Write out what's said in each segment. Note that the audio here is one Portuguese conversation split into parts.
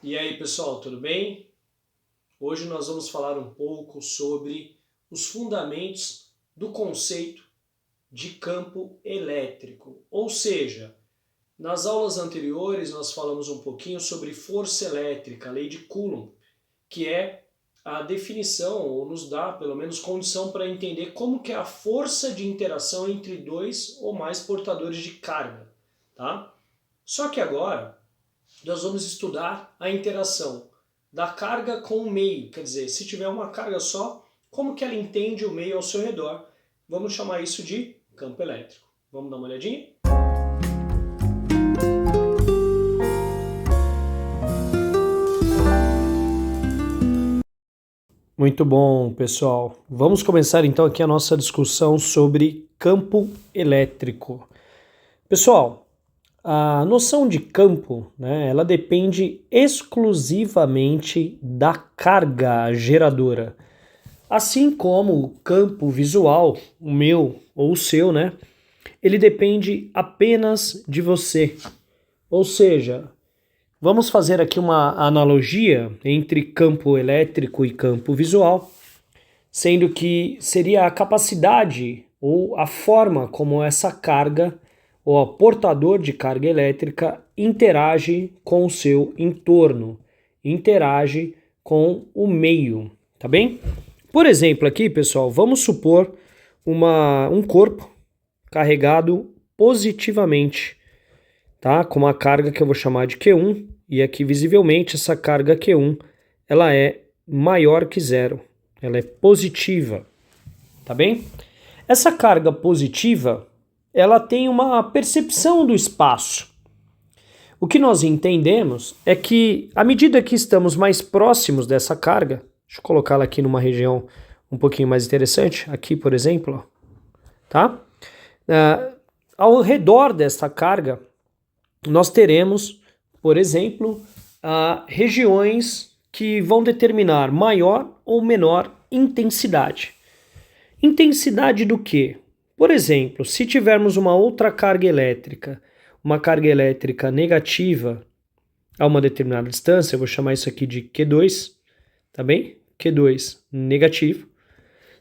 E aí, pessoal, tudo bem? Hoje nós vamos falar um pouco sobre os fundamentos do conceito de campo elétrico. Ou seja, nas aulas anteriores nós falamos um pouquinho sobre força elétrica, a lei de Coulomb, que é a definição, ou nos dá pelo menos condição para entender como que é a força de interação entre dois ou mais portadores de carga, tá? Só que agora nós vamos estudar a interação da carga com o meio, quer dizer, se tiver uma carga só, como que ela entende o meio ao seu redor? Vamos chamar isso de campo elétrico. Vamos dar uma olhadinha? Muito bom, pessoal. Vamos começar então aqui a nossa discussão sobre campo elétrico. Pessoal, a noção de campo, né, ela depende exclusivamente da carga geradora. Assim como o campo visual, o meu ou o seu, né, ele depende apenas de você. Ou seja, vamos fazer aqui uma analogia entre campo elétrico e campo visual, sendo que seria a capacidade ou a forma como essa carga ou o portador de carga elétrica interage com o seu entorno, interage com o meio, tá bem? Por exemplo, aqui, pessoal, vamos supor um corpo carregado positivamente, tá? Com uma carga que eu vou chamar de Q1, e aqui visivelmente essa carga Q1, ela é maior que zero, ela é positiva, tá bem? Essa carga positiva, ela tem uma percepção do espaço. O que nós entendemos é que, à medida que estamos mais próximos dessa carga, deixa eu colocá-la aqui numa região um pouquinho mais interessante, aqui, por exemplo, tá? Ao redor dessa carga, nós teremos, por exemplo, regiões que vão determinar maior ou menor intensidade. Intensidade do quê? Por exemplo, se tivermos uma outra carga elétrica negativa a uma determinada distância, eu vou chamar isso aqui de Q2, tá bem? Q2 negativo,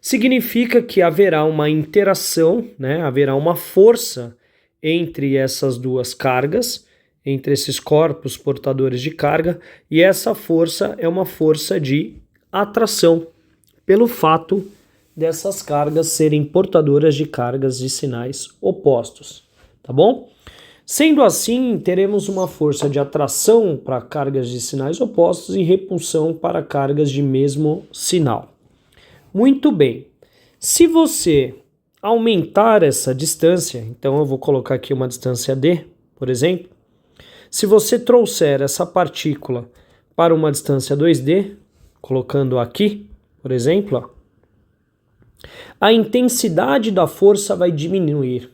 significa que haverá uma interação, né? Haverá uma força entre essas duas cargas, entre esses corpos portadores de carga, e essa força é uma força de atração, pelo fato dessas cargas serem portadoras de cargas de sinais opostos, tá bom? Sendo assim, teremos uma força de atração para cargas de sinais opostos e repulsão para cargas de mesmo sinal. Muito bem. Se você aumentar essa distância, então eu vou colocar aqui uma distância d, por exemplo. Se você trouxer essa partícula para uma distância 2d, colocando aqui, por exemplo, ó, a intensidade da força vai diminuir,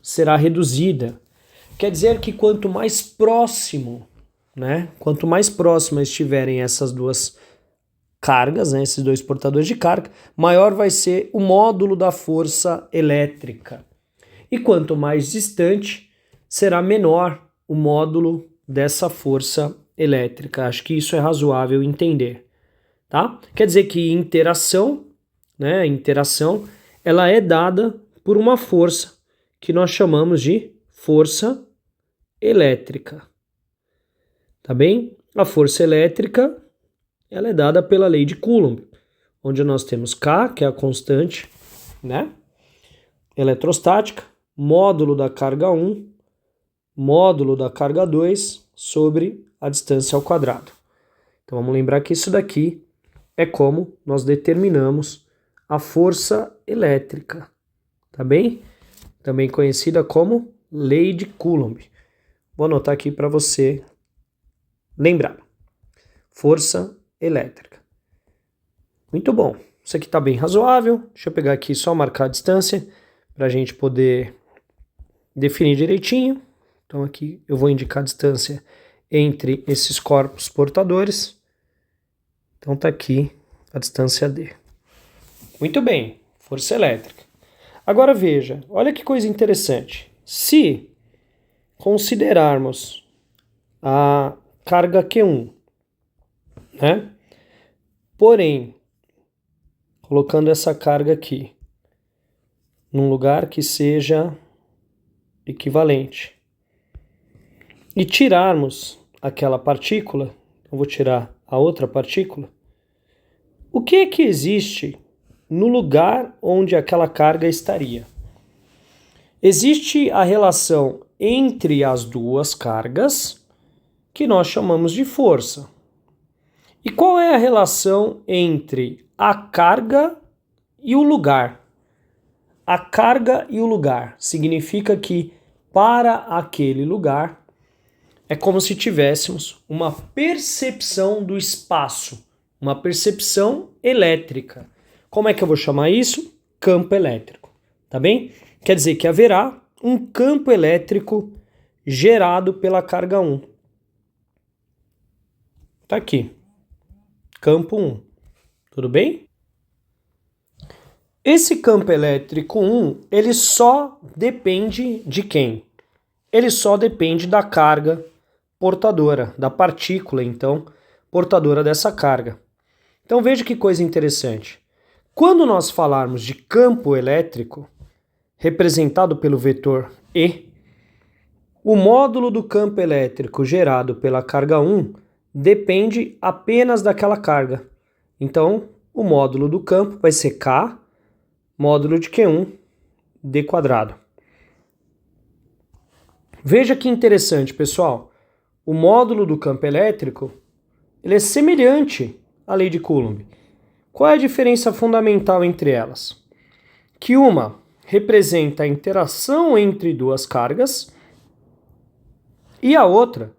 será reduzida. Quer dizer que quanto mais próximo, né, quanto mais próximas estiverem essas duas cargas, né, esses dois portadores de carga, maior vai ser o módulo da força elétrica. E quanto mais distante, será menor o módulo dessa força elétrica. Acho que isso é razoável entender, tá? Quer dizer que interação, né, ela é dada por uma força que nós chamamos de força elétrica, tá bem? A força elétrica, ela é dada pela lei de Coulomb, onde nós temos K, que é a constante, né, eletrostática, módulo da carga 1, módulo da carga 2 sobre a distância ao quadrado. Então vamos lembrar que isso daqui é como nós determinamos a força elétrica, tá bem? Também conhecida como lei de Coulomb. Vou anotar aqui para você lembrar. Força elétrica. Muito bom. Isso aqui está bem razoável. Deixa eu pegar aqui só marcar a distância para a gente poder definir direitinho. Então aqui eu vou indicar a distância entre esses corpos portadores. Então está aqui a distância D. Muito bem, força elétrica. Agora veja, olha que coisa interessante. Se considerarmos a carga Q1 né? Porém, colocando essa carga aqui num lugar que seja equivalente e tirarmos aquela partícula, eu vou tirar a outra partícula, o que é que existe no lugar onde aquela carga estaria? Existe a relação entre as duas cargas, que nós chamamos de força. E qual é a relação entre a carga e o lugar? A carga e o lugar significa que para aquele lugar é como se tivéssemos uma percepção do espaço, uma percepção elétrica. Como é que eu vou chamar isso? Campo elétrico, tá bem? Quer dizer que haverá um campo elétrico gerado pela carga 1. Tá aqui, campo 1, tudo bem? Esse campo elétrico 1, ele só depende de quem? Ele só depende da carga portadora, da partícula, então, portadora dessa carga. Então veja que coisa interessante. Quando nós falarmos de campo elétrico, representado pelo vetor E, o módulo do campo elétrico gerado pela carga 1 depende apenas daquela carga. Então, o módulo do campo vai ser K, módulo de Q1, D quadrado. Veja que interessante, pessoal. O módulo do campo elétrico ele é semelhante à lei de Coulomb. Qual é a diferença fundamental entre elas? Que uma representa a interação entre duas cargas e a outra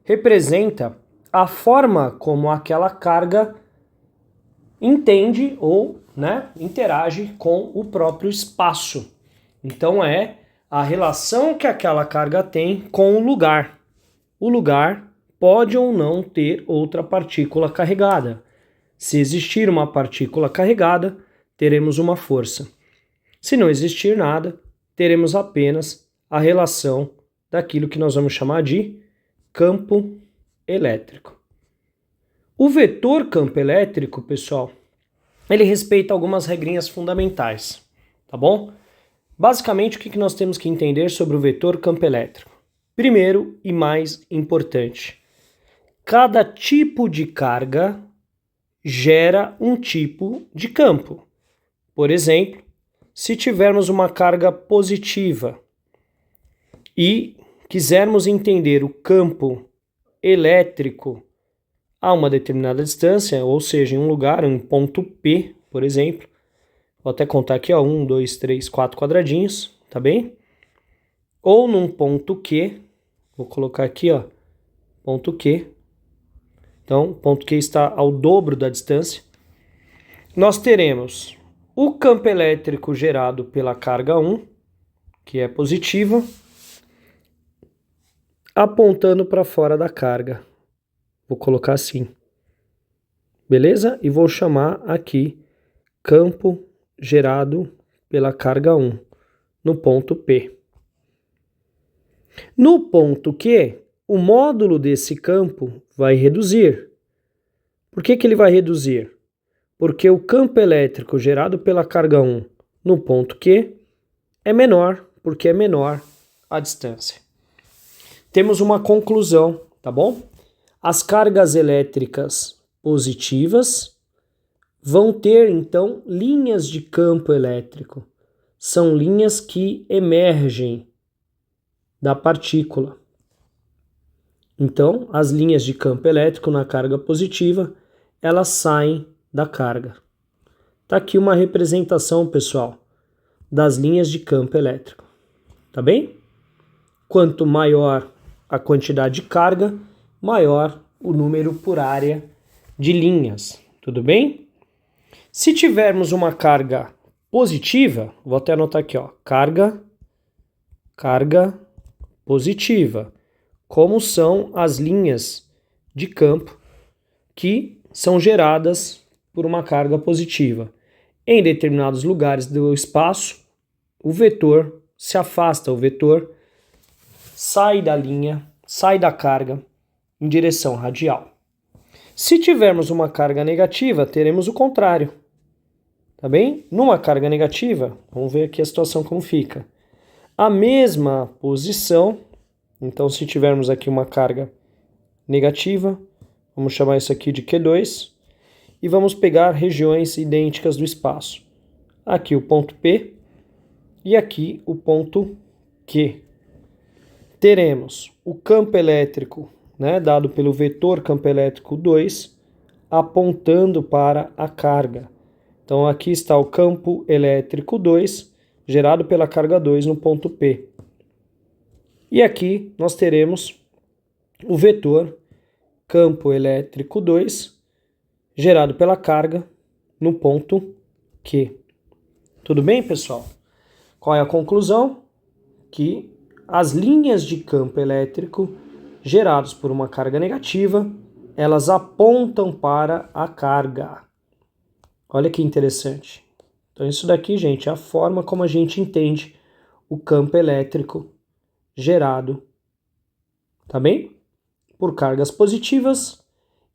representa a forma como aquela carga entende ou interage com o próprio espaço. Então é a relação que aquela carga tem com o lugar. O lugar pode ou não ter outra partícula carregada. Se existir uma partícula carregada, teremos uma força. Se não existir nada, teremos apenas a relação daquilo que nós vamos chamar de campo elétrico. O vetor campo elétrico, pessoal, ele respeita algumas regrinhas fundamentais, tá bom? Basicamente, o que nós temos que entender sobre o vetor campo elétrico? Primeiro e mais importante, cada tipo de carga gera um tipo de campo. Por exemplo, se tivermos uma carga positiva e quisermos entender o campo elétrico a uma determinada distância, ou seja, em um lugar, um ponto P, por exemplo, vou até contar aqui, 1, 2, 3, 4 quadradinhos, tá bem? Ou num ponto Q, vou colocar aqui, ponto Q. Então, o ponto Q está ao dobro da distância. Nós teremos o campo elétrico gerado pela carga 1, que é positiva, apontando para fora da carga. Vou colocar assim. Beleza? E vou chamar aqui campo gerado pela carga 1, no ponto P. No ponto Q, o módulo desse campo vai reduzir. Por que ele vai reduzir? Porque o campo elétrico gerado pela carga 1 no ponto Q é menor, porque é menor a distância. Temos uma conclusão, tá bom? As cargas elétricas positivas vão ter, então, linhas de campo elétrico. São linhas que emergem da partícula. Então, as linhas de campo elétrico na carga positiva, elas saem da carga. Tá aqui uma representação, pessoal, das linhas de campo elétrico. Tá bem? Quanto maior a quantidade de carga, maior o número por área de linhas. Tudo bem? Se tivermos uma carga positiva, vou até anotar aqui, carga positiva. Como são as linhas de campo que são geradas por uma carga positiva. Em determinados lugares do espaço, o vetor se afasta, o vetor sai da linha, sai da carga em direção radial. Se tivermos uma carga negativa, teremos o contrário. Tá bem? Numa carga negativa, vamos ver aqui a situação como fica. A mesma posição, então se tivermos aqui uma carga negativa, vamos chamar isso aqui de Q2, e vamos pegar regiões idênticas do espaço. Aqui o ponto P e aqui o ponto Q. Teremos o campo elétrico, né, dado pelo vetor campo elétrico 2, apontando para a carga. Então aqui está o campo elétrico 2, gerado pela carga 2 no ponto P. E aqui nós teremos o vetor campo elétrico 2, gerado pela carga no ponto Q. Tudo bem, pessoal? Qual é a conclusão? Que as linhas de campo elétrico geradas por uma carga negativa, elas apontam para a carga. Olha que interessante. Então isso daqui, gente, é a forma como a gente entende o campo elétrico gerado, tá bem? Por cargas positivas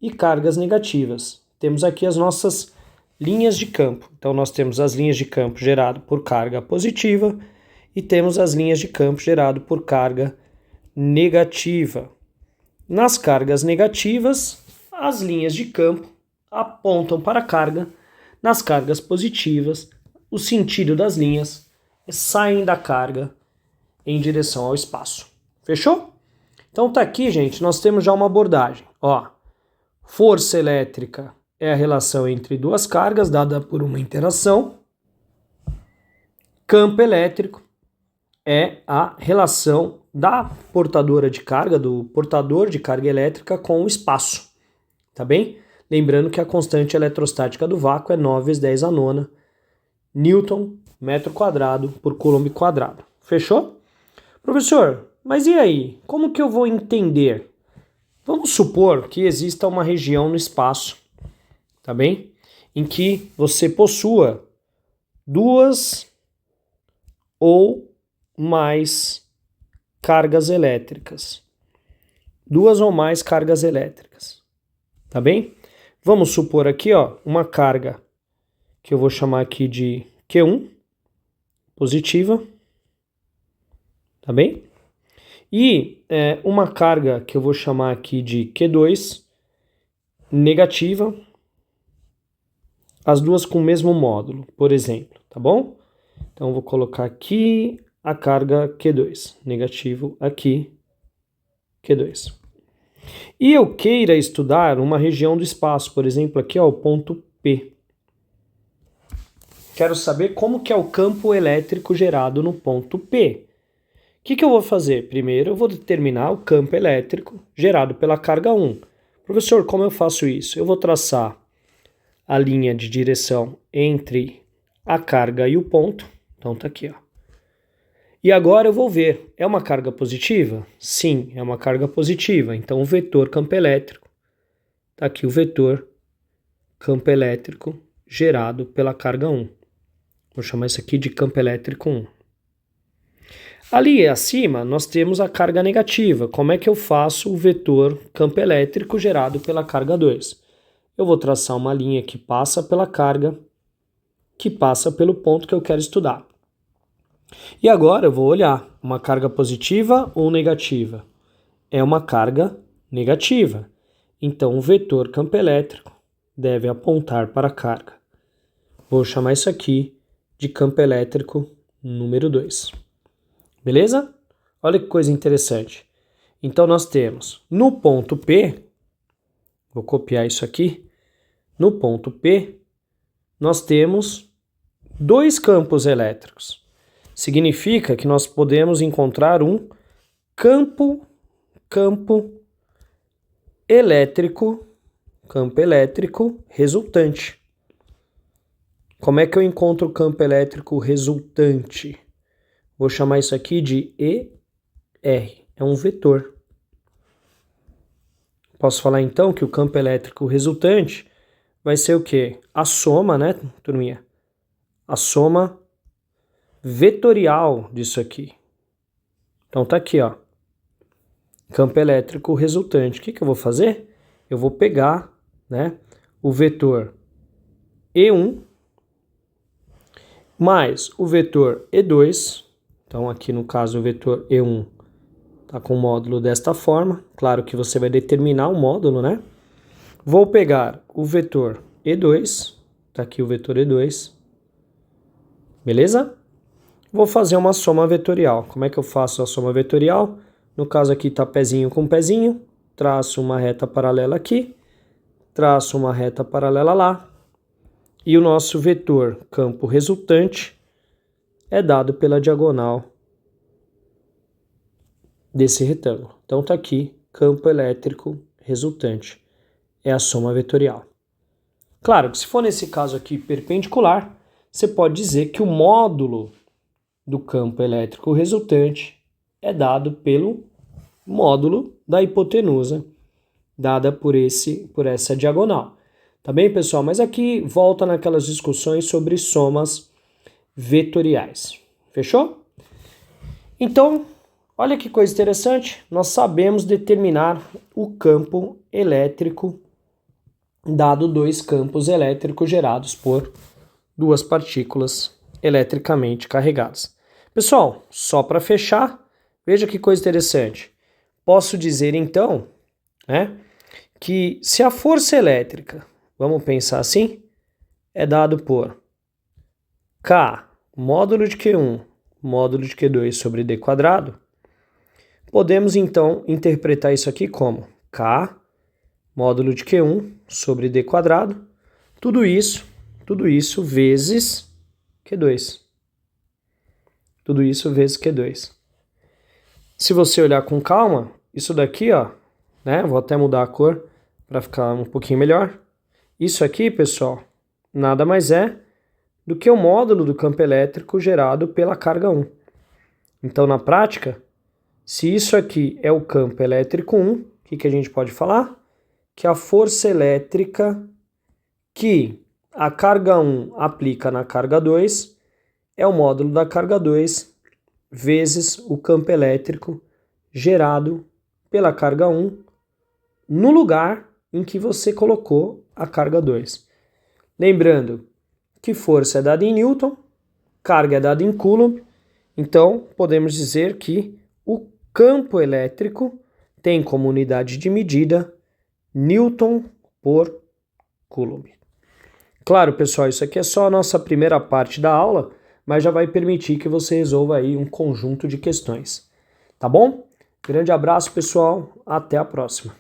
e cargas negativas. Temos aqui as nossas linhas de campo. Então nós temos as linhas de campo gerado por carga positiva e temos as linhas de campo gerado por carga negativa. Nas cargas negativas, as linhas de campo apontam para a carga. Nas cargas positivas, o sentido das linhas saem da carga em direção ao espaço. Fechou? Então tá aqui, gente, nós temos já uma abordagem. Ó, força elétrica é a relação entre duas cargas dada por uma interação. Campo elétrico é a relação da portadora de carga, do portador de carga elétrica com o espaço. Tá bem? Lembrando que a constante eletrostática do vácuo é 9 vezes 10 a nona Newton metro quadrado por Coulomb quadrado. Fechou? Professor, mas e aí? Como que eu vou entender? Vamos supor que exista uma região no espaço, tá bem? Em que você possua duas ou mais cargas elétricas. Duas ou mais cargas elétricas, tá bem? Vamos supor aqui, ó, uma carga que eu vou chamar aqui de Q1, positiva, tá bem? E uma carga que eu vou chamar aqui de Q2, negativa, as duas com o mesmo módulo, por exemplo, tá bom? Então eu vou colocar aqui a carga Q2, negativo aqui, Q2. E eu queira estudar uma região do espaço, por exemplo, aqui, ó, o ponto P. Quero saber como que é o campo elétrico gerado no ponto P. O que eu vou fazer? Primeiro eu vou determinar o campo elétrico gerado pela carga 1. Professor, como eu faço isso? Eu vou traçar a linha de direção entre a carga e o ponto. Então tá aqui, ó. E agora eu vou ver, é uma carga positiva? Sim, é uma carga positiva. Então o vetor campo elétrico, tá aqui o vetor campo elétrico gerado pela carga 1. Vou chamar isso aqui de campo elétrico 1. Ali acima nós temos a carga negativa. Como é que eu faço o vetor campo elétrico gerado pela carga 2? Eu vou traçar uma linha que passa pela carga, que passa pelo ponto que eu quero estudar. E agora eu vou olhar uma carga positiva ou negativa. É uma carga negativa. Então o vetor campo elétrico deve apontar para a carga. Vou chamar isso aqui de campo elétrico número 2. Beleza? Olha que coisa interessante. Então nós temos no ponto P, vou copiar isso aqui, no ponto P nós temos dois campos elétricos. Significa que nós podemos encontrar um campo elétrico resultante. Como é que eu encontro o campo elétrico resultante? Vou chamar isso aqui de ER, é um vetor. Posso falar então que o campo elétrico resultante vai ser o quê? A soma, né, turminha? A soma vetorial disso aqui. Então tá aqui, ó. Campo elétrico resultante. O que eu vou fazer? Eu vou pegar né, o vetor E1 mais o vetor E2. Então, aqui no caso, o vetor E1 está com o módulo desta forma. Claro que você vai determinar o módulo, né? Vou pegar o vetor E2, está aqui o vetor E2, beleza? Vou fazer uma soma vetorial. Como é que eu faço a soma vetorial? No caso aqui está pezinho com pezinho, traço uma reta paralela aqui, traço uma reta paralela lá, e o nosso vetor campo resultante é dado pela diagonal desse retângulo. Então está aqui, campo elétrico resultante. É a soma vetorial. Claro que se for nesse caso aqui perpendicular, você pode dizer que o módulo do campo elétrico resultante é dado pelo módulo da hipotenusa, dada por essa diagonal. Tá bem, pessoal? Mas aqui volta naquelas discussões sobre somas vetoriais. Fechou? Então, olha que coisa interessante, nós sabemos determinar o campo elétrico dado dois campos elétricos gerados por duas partículas eletricamente carregadas. Pessoal, só para fechar, veja que coisa interessante. Posso dizer então, né, que se a força elétrica, vamos pensar assim, é dado por K, módulo de Q1, módulo de Q2 sobre D quadrado, podemos então interpretar isso aqui como K, módulo de Q1 sobre D quadrado, tudo isso vezes Q2. Tudo isso vezes Q2. Se você olhar com calma, isso daqui, ó, né? Vou até mudar a cor para ficar um pouquinho melhor. Isso aqui, pessoal, nada mais é do que o módulo do campo elétrico gerado pela carga 1. Então, na prática, se isso aqui é o campo elétrico 1, o que a gente pode falar? Que a força elétrica que a carga 1 aplica na carga 2 é o módulo da carga 2 vezes o campo elétrico gerado pela carga 1 no lugar em que você colocou a carga 2. Lembrando que força é dada em Newton, carga é dada em Coulomb, então podemos dizer que o campo elétrico tem como unidade de medida Newton por Coulomb. Claro, pessoal, isso aqui é só a nossa primeira parte da aula, mas já vai permitir que você resolva aí um conjunto de questões. Tá bom? Grande abraço, pessoal. Até a próxima.